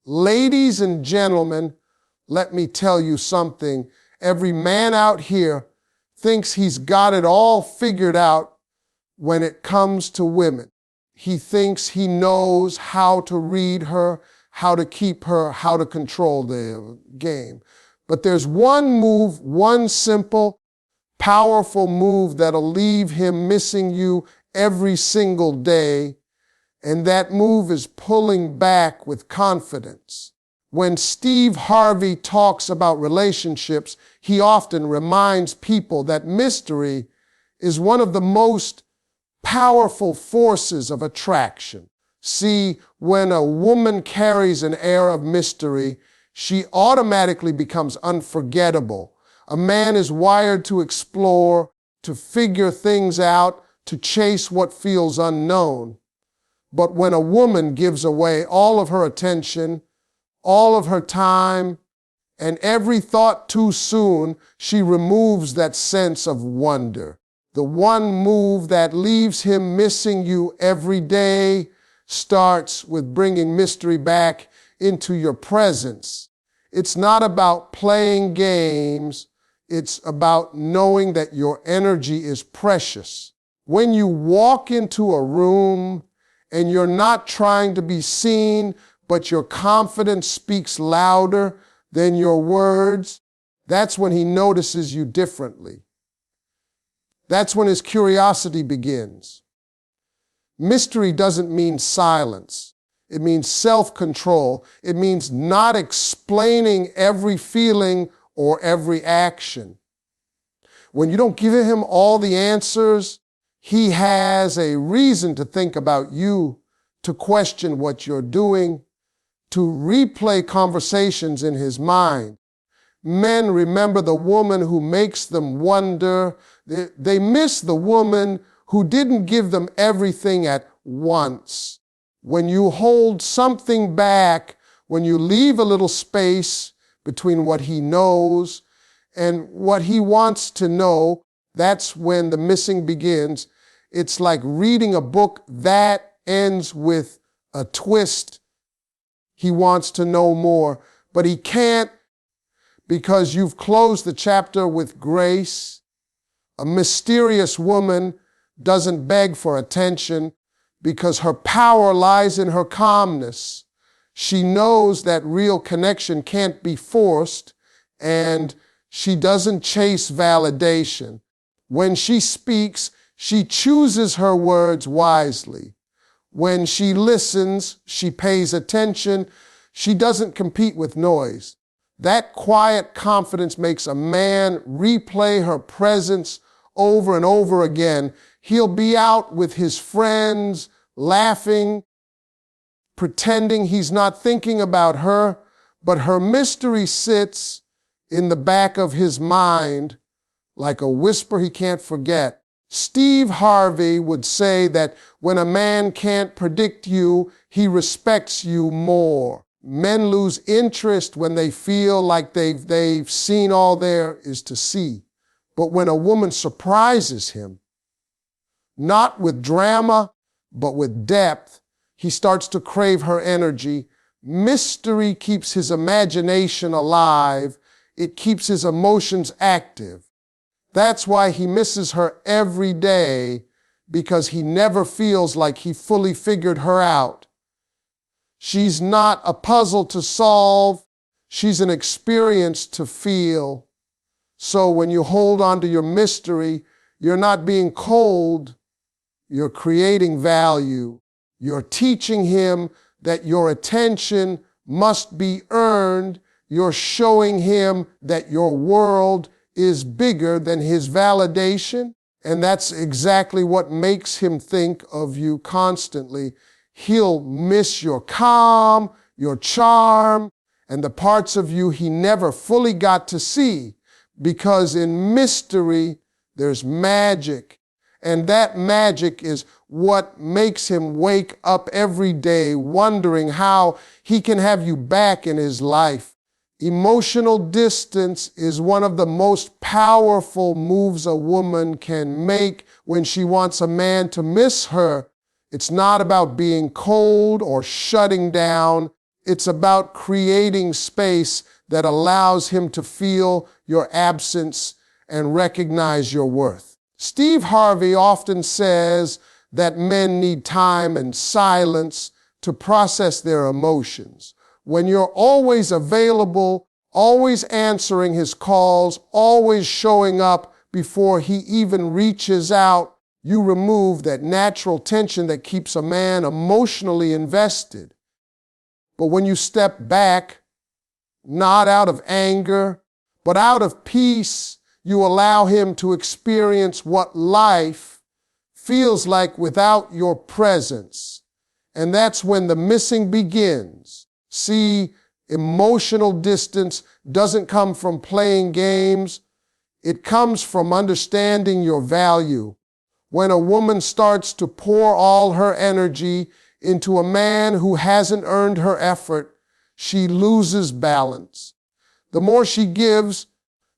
Ladies and gentlemen, let me tell you something. Every man out here thinks he's got it all figured out when it comes to women. He thinks he knows how to read her, how to keep her, how to control the game. But there's one move, one simple, powerful move that'll leave him missing you every single day, and that move is pulling back with confidence. When Steve Harvey talks about relationships, he often reminds people that mystery is one of the most powerful forces of attraction. See, when a woman carries an air of mystery, she automatically becomes unforgettable. A man is wired to explore, to figure things out, to chase what feels unknown. But when a woman gives away all of her attention, all of her time, and every thought too soon, she removes that sense of wonder. The one move that leaves him missing you every day starts with bringing mystery back into your presence. It's not about playing games. It's about knowing that your energy is precious. When you walk into a room and you're not trying to be seen, but your confidence speaks louder than your words, that's when he notices you differently. That's when his curiosity begins. Mystery doesn't mean silence. It means self-control. It means not explaining every feeling or every action. When you don't give him all the answers, he has a reason to think about you, to question what you're doing, to replay conversations in his mind. Men remember the woman who makes them wonder. They miss the woman who didn't give them everything at once. When you hold something back, when you leave a little space between what he knows and what he wants to know, that's when the missing begins. It's like reading a book that ends with a twist. He wants to know more, but he can't because you've closed the chapter with grace. A mysterious woman doesn't beg for attention because her power lies in her calmness. She knows that real connection can't be forced, and she doesn't chase validation. When she speaks, she chooses her words wisely. When she listens, she pays attention. She doesn't compete with noise. That quiet confidence makes a man replay her presence over and over again. He'll be out with his friends, laughing, pretending he's not thinking about her, but her mystery sits in the back of his mind like a whisper he can't forget. Steve Harvey would say that when a man can't predict you, he respects you more. Men lose interest when they feel like they've seen all there is to see. But when a woman surprises him, not with drama, but with depth, he starts to crave her energy. Mystery keeps his imagination alive. It keeps his emotions active. That's why he misses her every day, because he never feels like he fully figured her out. She's not a puzzle to solve. She's an experience to feel. So when you hold on to your mystery, you're not being cold. You're creating value. You're teaching him that your attention must be earned. You're showing him that your world is bigger than his validation. And that's exactly what makes him think of you constantly. He'll miss your calm, your charm, and the parts of you he never fully got to see. Because in mystery, there's magic. And that magic is what makes him wake up every day wondering how he can have you back in his life. Emotional distance is one of the most powerful moves a woman can make when she wants a man to miss her. It's not about being cold or shutting down. It's about creating space that allows him to feel your absence and recognize your worth. Steve Harvey often says that men need time and silence to process their emotions. When you're always available, always answering his calls, always showing up before he even reaches out, you remove that natural tension that keeps a man emotionally invested. But when you step back, not out of anger, but out of peace, you allow him to experience what life feels like without your presence. And that's when the missing begins. See, emotional distance doesn't come from playing games. It comes from understanding your value. When a woman starts to pour all her energy into a man who hasn't earned her effort, she loses balance. The more she gives,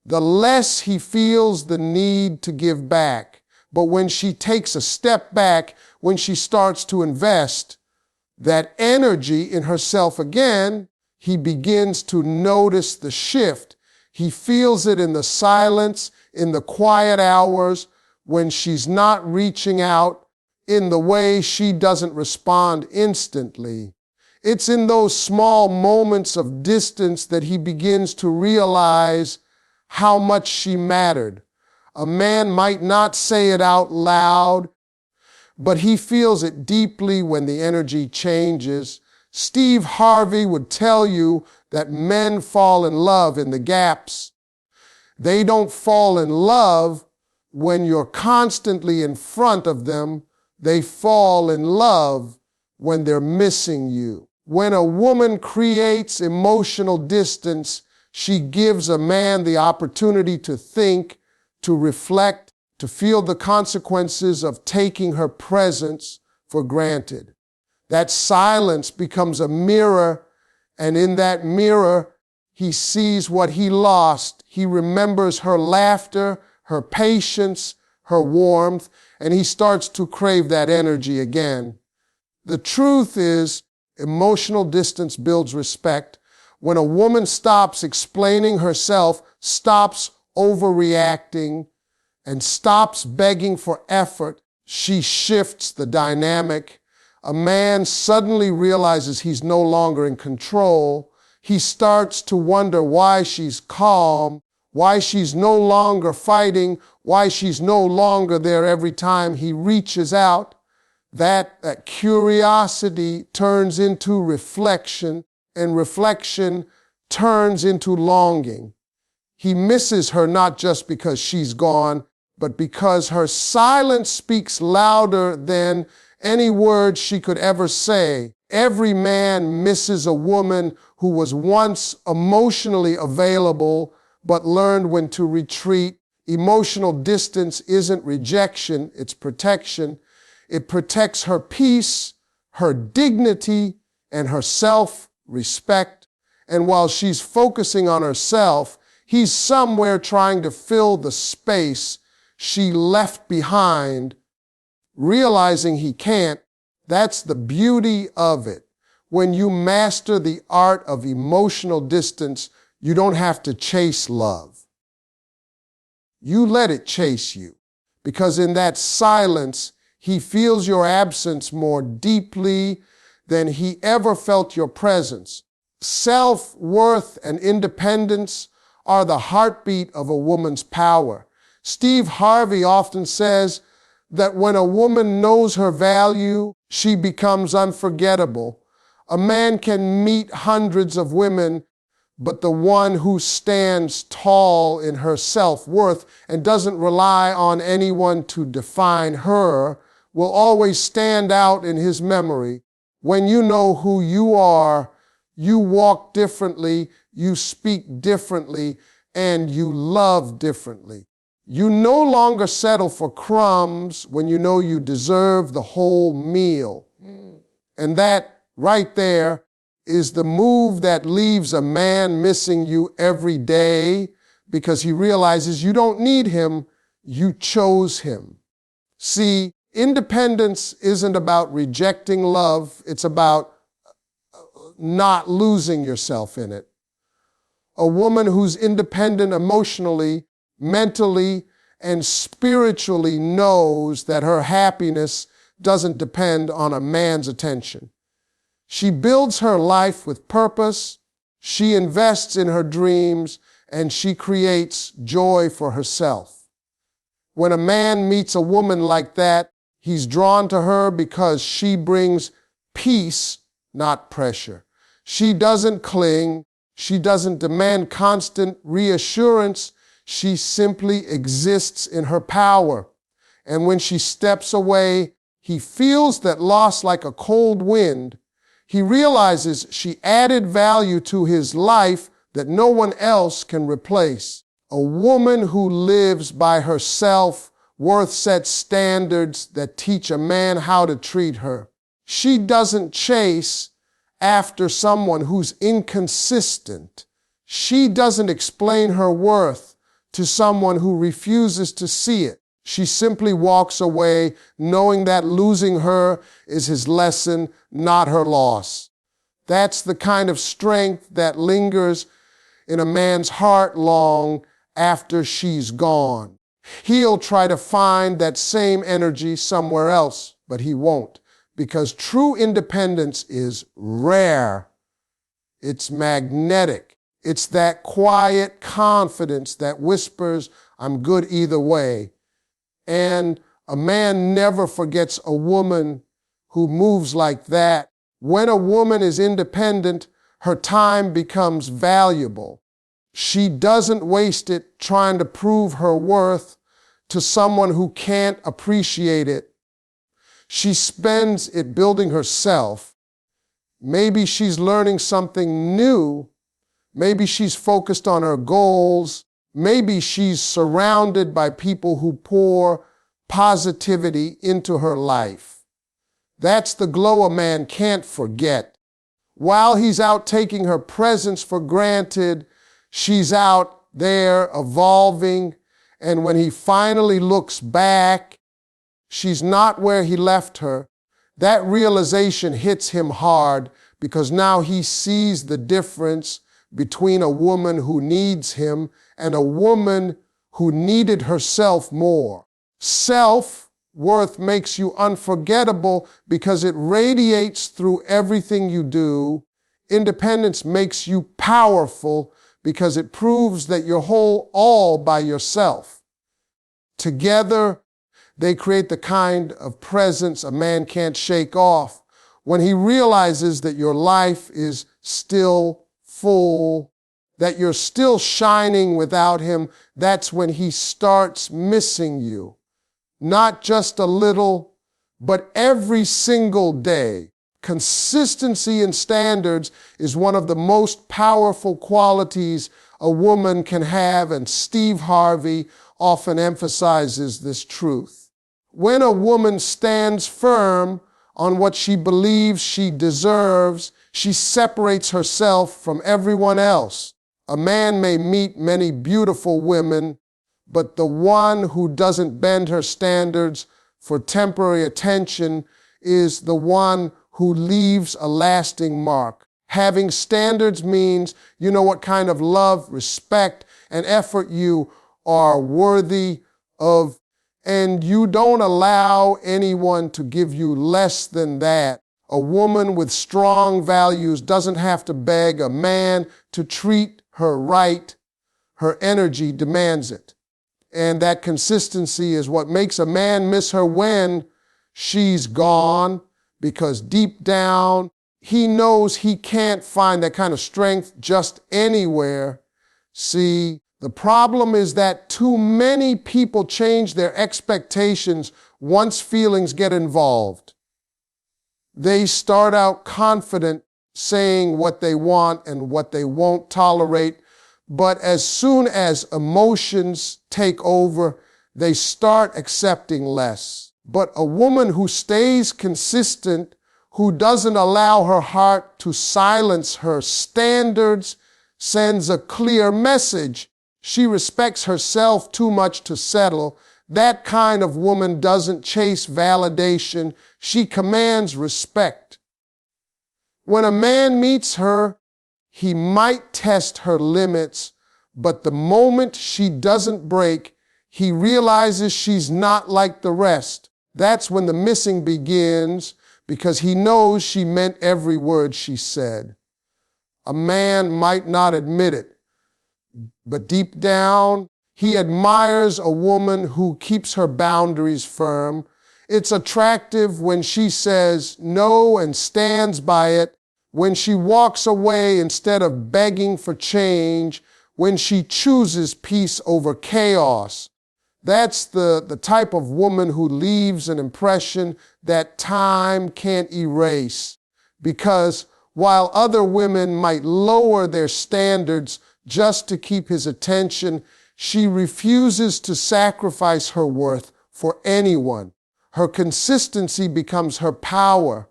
the less he feels the need to give back. But when she takes a step back, when she starts to invest that energy in herself again, he begins to notice the shift. He feels it in the silence, in the quiet hours, when she's not reaching out, in the way she doesn't respond instantly. It's in those small moments of distance that he begins to realize how much she mattered. A man might not say it out loud, but he feels it deeply when the energy changes. Steve Harvey would tell you that men fall in love in the gaps. They don't fall in love when you're constantly in front of them. They fall in love when they're missing you. When a woman creates emotional distance, she gives a man the opportunity to think, to reflect, to feel the consequences of taking her presence for granted. That silence becomes a mirror, and in that mirror, he sees what he lost. He remembers her laughter, her patience, her warmth, and he starts to crave that energy again. The truth is, emotional distance builds respect. When a woman stops explaining herself, stops overreacting, and stops begging for effort, she shifts the dynamic. A man suddenly realizes he's no longer in control. He starts to wonder why she's calm, why she's no longer fighting, why she's no longer there every time he reaches out. That curiosity turns into reflection, and reflection turns into longing. He misses her not just because she's gone, but because her silence speaks louder than any word she could ever say. Every man misses a woman who was once emotionally available, but learned when to retreat. Emotional distance isn't rejection, it's protection. It protects her peace, her dignity, and her self-respect. And while she's focusing on herself, he's somewhere trying to fill the space she left behind, realizing he can't. That's the beauty of it. When you master the art of emotional distance, you don't have to chase love. You let it chase you, because in that silence, he feels your absence more deeply than he ever felt your presence. Self-worth and independence are the heartbeat of a woman's power. Steve Harvey often says that when a woman knows her value, she becomes unforgettable. A man can meet hundreds of women, but the one who stands tall in her self-worth and doesn't rely on anyone to define her will always stand out in his memory. When you know who you are, you walk differently, you speak differently, and you love differently. You no longer settle for crumbs when you know you deserve the whole meal. And that right there is the move that leaves a man missing you every day because he realizes you don't need him, you chose him. See, independence isn't about rejecting love, it's about not losing yourself in it. A woman who's independent emotionally, mentally, and spiritually knows that her happiness doesn't depend on a man's attention. She builds her life with purpose, she invests in her dreams, and she creates joy for herself. When a man meets a woman like that, he's drawn to her because she brings peace, not pressure. She doesn't cling. She doesn't demand constant reassurance. She simply exists in her power. And when she steps away, he feels that loss like a cold wind. He realizes she added value to his life that no one else can replace. A woman who lives by her self-worth sets standards that teach a man how to treat her. She doesn't chase after someone who's inconsistent. She doesn't explain her worth to someone who refuses to see it. She simply walks away knowing that losing her is his lesson, not her loss. That's the kind of strength that lingers in a man's heart long after she's gone. He'll try to find that same energy somewhere else, but he won't, because true independence is rare. It's magnetic. It's that quiet confidence that whispers, "I'm good either way." And a man never forgets a woman who moves like that. When a woman is independent, her time becomes valuable. She doesn't waste it trying to prove her worth to someone who can't appreciate it. She spends it building herself. Maybe she's learning something new. Maybe she's focused on her goals. Maybe she's surrounded by people who pour positivity into her life. That's the glow a man can't forget. While he's out taking her presence for granted, she's out there evolving, and when he finally looks back, she's not where he left her. That realization hits him hard because now he sees the difference between a woman who needs him and a woman who needed herself more. Self-worth makes you unforgettable because it radiates through everything you do. Independence makes you powerful because it proves that you're whole all by yourself. Together, they create the kind of presence a man can't shake off. When he realizes that your life is still full, that you're still shining without him, that's when he starts missing you. Not just a little, but every single day. Consistency in standards is one of the most powerful qualities a woman can have, and Steve Harvey often emphasizes this truth. When a woman stands firm on what she believes she deserves, she separates herself from everyone else. A man may meet many beautiful women, but the one who doesn't bend her standards for temporary attention is the one who leaves a lasting mark. Having standards means you know what kind of love, respect, and effort you are worthy of, and you don't allow anyone to give you less than that. A woman with strong values doesn't have to beg a man to treat her right. Her energy demands it. And that consistency is what makes a man miss her when she's gone, because deep down, he knows he can't find that kind of strength just anywhere. See, the problem is that too many people change their expectations once feelings get involved. They start out confident, saying what they want and what they won't tolerate, but as soon as emotions take over, they start accepting less. But a woman who stays consistent, who doesn't allow her heart to silence her standards, sends a clear message. She respects herself too much to settle. That kind of woman doesn't chase validation. She commands respect. When a man meets her, he might test her limits, but the moment she doesn't break, he realizes she's not like the rest. That's when the missing begins, because he knows she meant every word she said. A man might not admit it, but deep down, he admires a woman who keeps her boundaries firm. It's attractive when she says no and stands by it, when she walks away instead of begging for change, when she chooses peace over chaos. That's the type of woman who leaves an impression that time can't erase. Because while other women might lower their standards just to keep his attention, she refuses to sacrifice her worth for anyone. Her consistency becomes her power.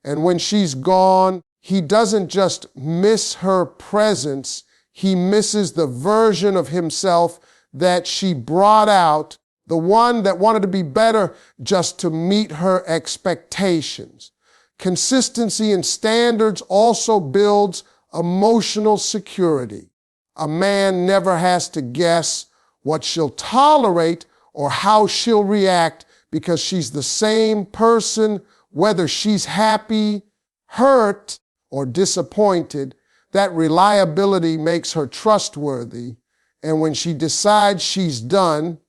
And when she's gone, he doesn't just miss her presence, he misses the version of himself that she brought out, the one that wanted to be better just to meet her expectations. Consistency in standards also builds emotional security. A man never has to guess what she'll tolerate or how she'll react, because she's the same person whether she's happy, hurt, or disappointed. That reliability makes her trustworthy. And when she decides she's done,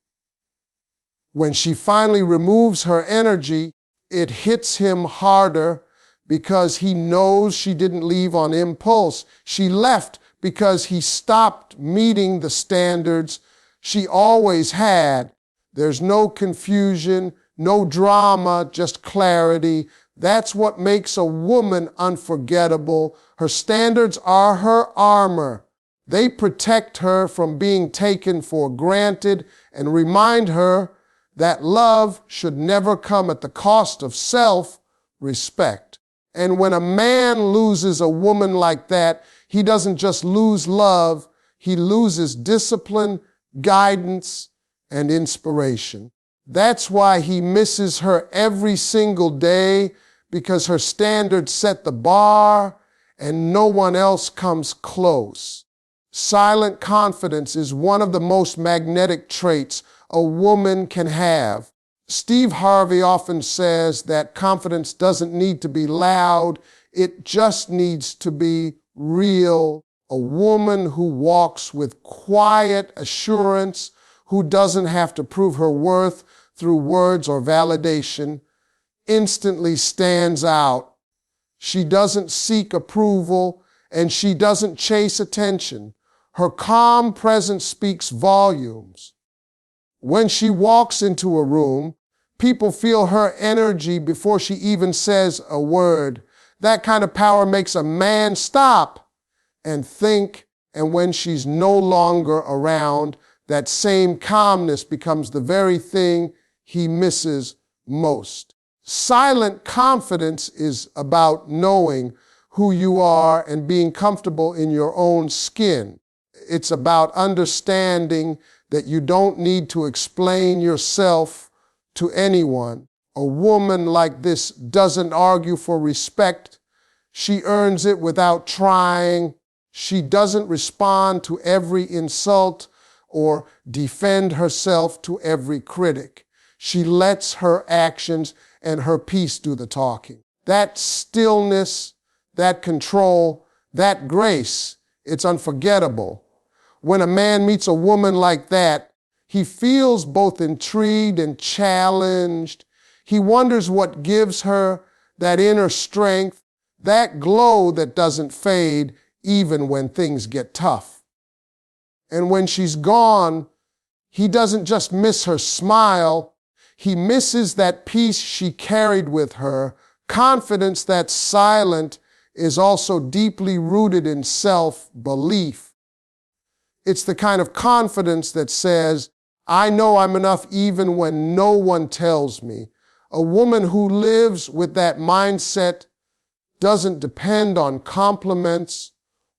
when she finally removes her energy, it hits him harder because he knows she didn't leave on impulse. She left because he stopped meeting the standards she always had. There's no confusion, no drama, just clarity. That's what makes a woman unforgettable. Her standards are her armor. They protect her from being taken for granted and remind her that love should never come at the cost of self-respect. And when a man loses a woman like that, he doesn't just lose love, he loses discipline, guidance, and inspiration. That's why he misses her every single day, because her standards set the bar and no one else comes close. Silent confidence is one of the most magnetic traits a woman can have. Steve Harvey often says that confidence doesn't need to be loud, it just needs to be real. A woman who walks with quiet assurance, who doesn't have to prove her worth through words or validation, instantly stands out. She doesn't seek approval and she doesn't chase attention. Her calm presence speaks volumes. When she walks into a room, people feel her energy before she even says a word. That kind of power makes a man stop and think, and when she's no longer around, that same calmness becomes the very thing he misses most. Silent confidence is about knowing who you are and being comfortable in your own skin. It's about understanding that you don't need to explain yourself to anyone. A woman like this doesn't argue for respect. She earns it without trying. She doesn't respond to every insult or defend herself to every critic. She lets her actions and her peace do the talking. That stillness, that control, that grace, it's unforgettable. When a man meets a woman like that, he feels both intrigued and challenged. He wonders what gives her that inner strength, that glow that doesn't fade even when things get tough. And when she's gone, he doesn't just miss her smile, he misses that peace she carried with her. Confidence that's silent is also deeply rooted in self-belief. It's the kind of confidence that says, I know I'm enough even when no one tells me. A woman who lives with that mindset doesn't depend on compliments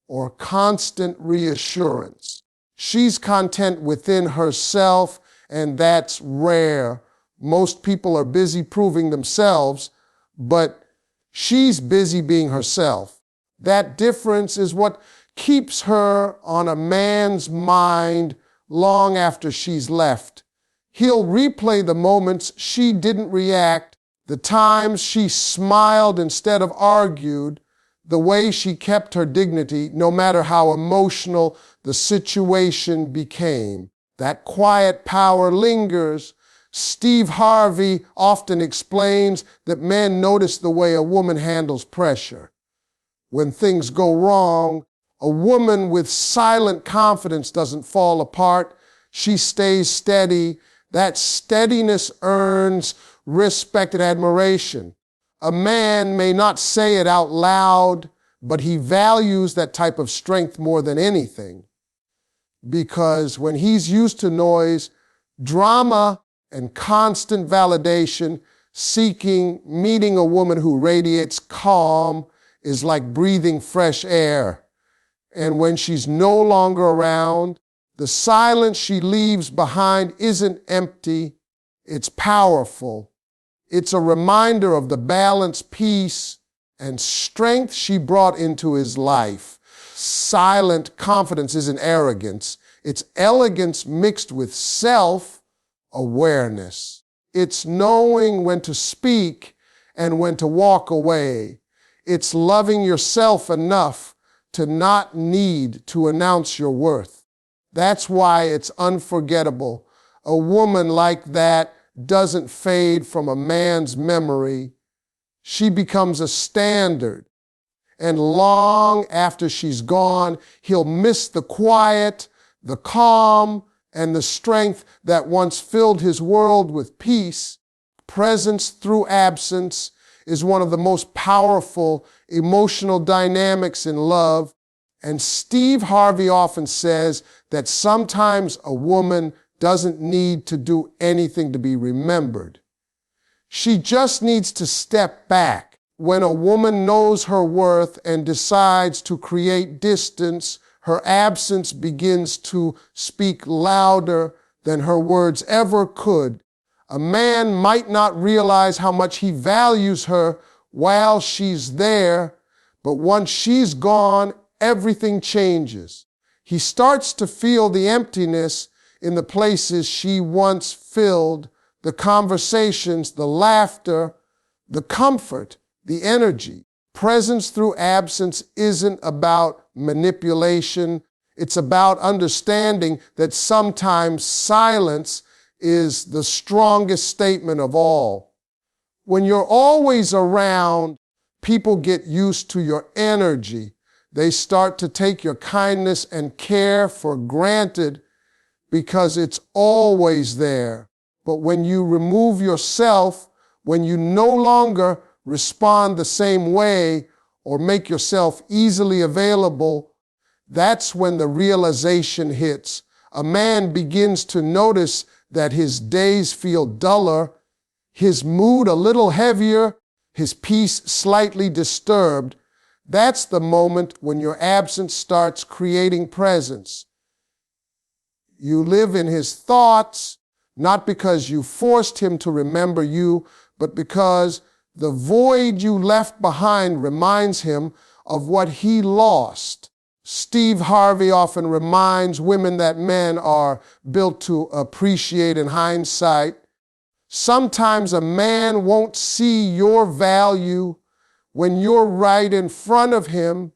or constant reassurance. She's content within herself, and that's rare. Most people are busy proving themselves, but She's busy being herself. That difference is what keeps her on a man's mind long after she's left. He'll replay the moments she didn't react, the times she smiled instead of argued, the way she kept her dignity no matter how emotional the situation became. That quiet power lingers. Steve Harvey often explains that men notice the way a woman handles pressure. When things go wrong, a woman with silent confidence doesn't fall apart. She stays steady. That steadiness earns respect and admiration. A man may not say it out loud, but he values that type of strength more than anything. Because when he's used to noise, drama, and constant validation, meeting a woman who radiates calm is like breathing fresh air. And when she's no longer around, the silence she leaves behind isn't empty, it's powerful. It's a reminder of the balance, peace, and strength she brought into his life. Silent confidence isn't arrogance. It's elegance mixed with self-awareness. It's knowing when to speak and when to walk away. It's loving yourself enough to not need to announce your worth. That's why it's unforgettable. A woman like that doesn't fade from a man's memory. She becomes a standard. And long after she's gone, he'll miss the quiet, the calm, and the strength that once filled his world with peace. Presence through absence is one of the most powerful emotional dynamics in love. And Steve Harvey often says that sometimes a woman doesn't need to do anything to be remembered. She just needs to step back. When a woman knows her worth and decides to create distance, her absence begins to speak louder than her words ever could. A man might not realize how much he values her while she's there, but once she's gone, everything changes. He starts to feel the emptiness in the places she once filled, the conversations, the laughter, the comfort, the energy. Presence through absence isn't about manipulation. It's about understanding that sometimes silence is the strongest statement of all. When you're always around, people get used to your energy. They start to take your kindness and care for granted because it's always there. But when you remove yourself, when you no longer respond the same way or make yourself easily available, that's when the realization hits. A man begins to notice that his days feel duller, his mood a little heavier, his peace slightly disturbed. That's the moment when your absence starts creating presence. You live in his thoughts, not because you forced him to remember you, but because the void you left behind reminds him of what he lost. Steve Harvey often reminds women that men are built to appreciate in hindsight. Sometimes a man won't see your value when you're right in front of him,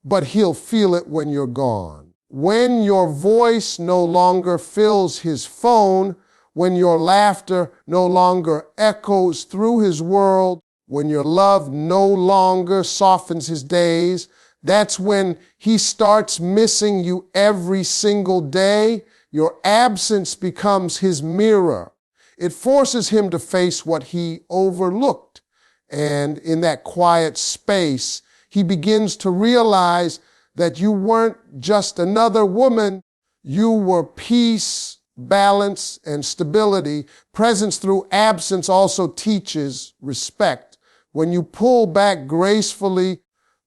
but he'll feel it when you're gone. When your voice no longer fills his phone, when your laughter no longer echoes through his world, when your love no longer softens his days, that's when he starts missing you every single day. Your absence becomes his mirror. It forces him to face what he overlooked. And in that quiet space, he begins to realize that you weren't just another woman, you were peace, balance, and stability. Presence through absence also teaches respect. When you pull back gracefully,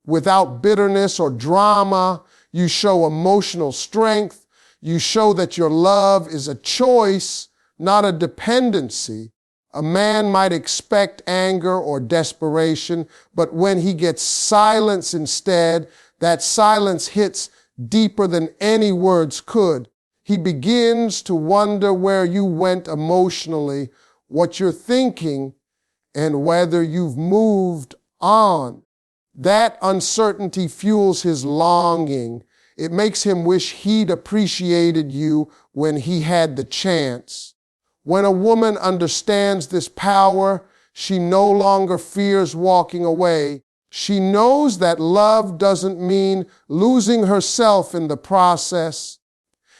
without bitterness or drama, you show emotional strength. You show that your love is a choice, not a dependency. A man might expect anger or desperation, but when he gets silence instead, that silence hits deeper than any words could. He begins to wonder where you went emotionally, what you're thinking, and whether you've moved on. That uncertainty fuels his longing. It makes him wish he'd appreciated you when he had the chance. When a woman understands this power, she no longer fears walking away. She knows that love doesn't mean losing herself in the process.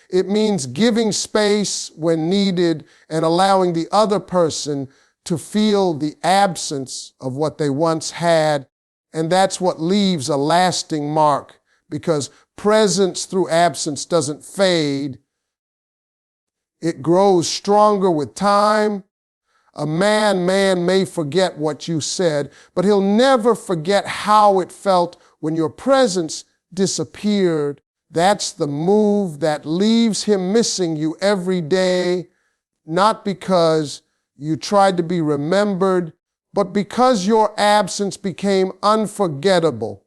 It means giving space when needed and allowing the other person to feel the absence of what they once had. And that's what leaves a lasting mark, because presence through absence doesn't fade. It grows stronger with time. A man may forget what you said, but he'll never forget how it felt when your presence disappeared. That's the move that leaves him missing you every day, not because you tried to be remembered, but because your absence became unforgettable.